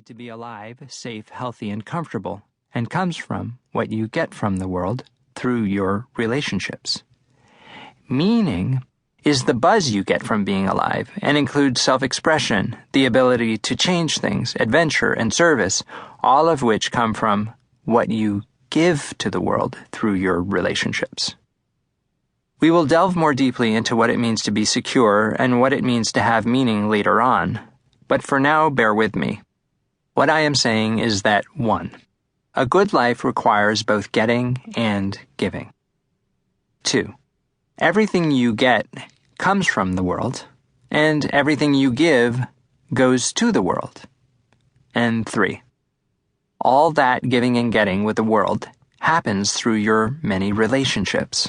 need to be alive, safe, healthy, and comfortable, and comes from what you get from the world through your relationships. Meaning is the buzz you get from being alive and includes self-expression, the ability to change things, adventure, and service, all of which come from what you give to the world through your relationships. We will delve more deeply into what it means to be secure and what it means to have meaning later on, but for now, bear with me. What I am saying is that 1. A good life requires both getting and giving. 2. Everything you get comes from the world, and everything you give goes to the world. And 3. All that giving and getting with the world happens through your many relationships.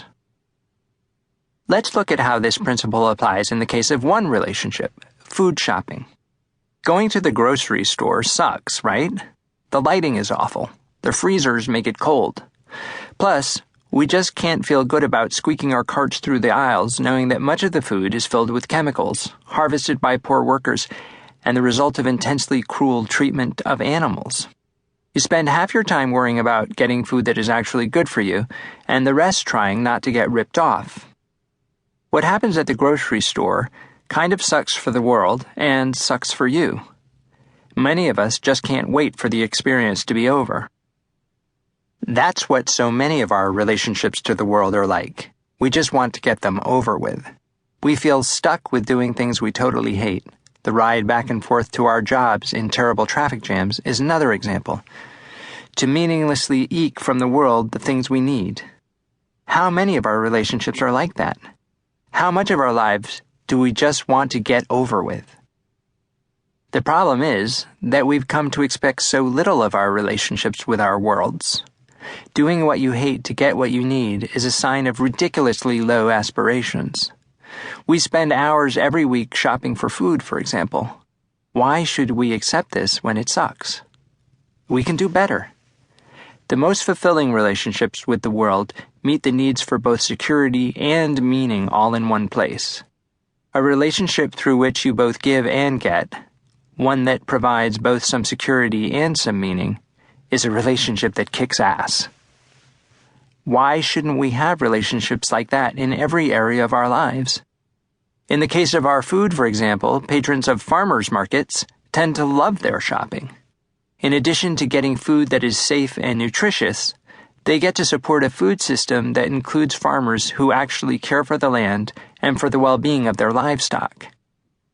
Let's look at how this principle applies in the case of one relationship, food shopping. Going to the grocery store sucks, right? The lighting is awful. The freezers make it cold. Plus, we just can't feel good about squeaking our carts through the aisles knowing that much of the food is filled with chemicals, harvested by poor workers, and the result of intensely cruel treatment of animals. You spend half your time worrying about getting food that is actually good for you, and the rest trying not to get ripped off. What happens at the grocery store kind of sucks for the world and sucks for you. Many of us just can't wait for the experience to be over. That's what so many of our relationships to the world are like. We just want to get them over with. We feel stuck with doing things we totally hate. The ride back and forth to our jobs in terrible traffic jams is another example. To meaninglessly eke from the world the things we need. How many of our relationships are like that? How much of our lives do we just want to get over with? The problem is that we've come to expect so little of our relationships with our worlds. Doing what you hate to get what you need is a sign of ridiculously low aspirations. We spend hours every week shopping for food, for example. Why should we accept this when it sucks? We can do better. The most fulfilling relationships with the world meet the needs for both security and meaning all in one place. A relationship through which you both give and get, one that provides both some security and some meaning, is a relationship that kicks ass. Why shouldn't we have relationships like that in every area of our lives? In the case of our food, for example, patrons of farmers markets tend to love their shopping. In addition to getting food that is safe and nutritious, they get to support a food system that includes farmers who actually care for the land and for the well-being of their livestock.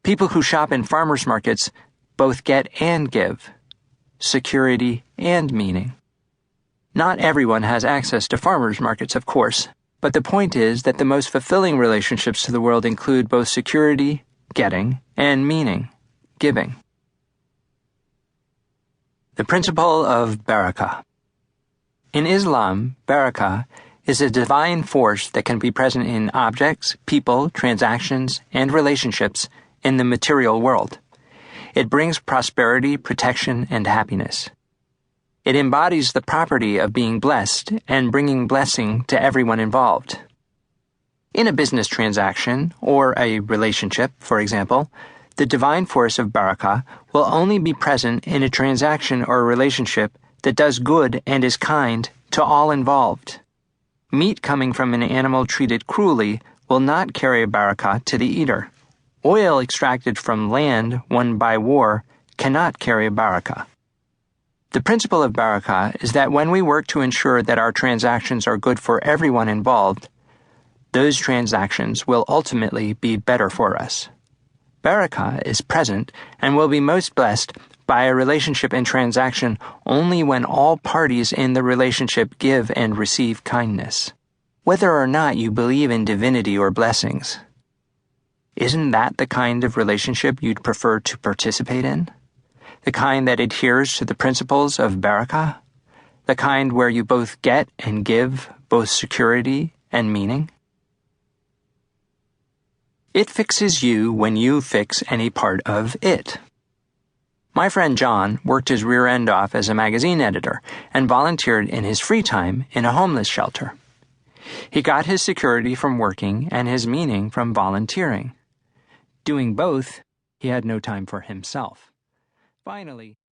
People who shop in farmers markets both get and give, security and meaning. Not everyone has access to farmers markets, of course, but the point is that the most fulfilling relationships to the world include both security, getting, and meaning, giving. The principle of barakah. In Islam, barakah is a divine force that can be present in objects, people, transactions, and relationships in the material world. It brings prosperity, protection, and happiness. It embodies the property of being blessed and bringing blessing to everyone involved. In a business transaction or a relationship, for example, the divine force of barakah will only be present in a transaction or a relationship that does good and is kind to all involved. Meat coming from an animal treated cruelly will not carry barakah to the eater. Oil extracted from land won by war cannot carry barakah. The principle of barakah is that when we work to ensure that our transactions are good for everyone involved, those transactions will ultimately be better for us. Barakah is present and will be most blessed by a relationship and transaction only when all parties in the relationship give and receive kindness, whether or not you believe in divinity or blessings. Isn't that the kind of relationship you'd prefer to participate in? The kind that adheres to the principles of barakah? The kind where you both get and give both security and meaning? It fixes you when you fix any part of it. My friend John worked his rear end off as a magazine editor and volunteered in his free time in a homeless shelter. He got his security from working and his meaning from volunteering. Doing both, he had no time for himself. Finally,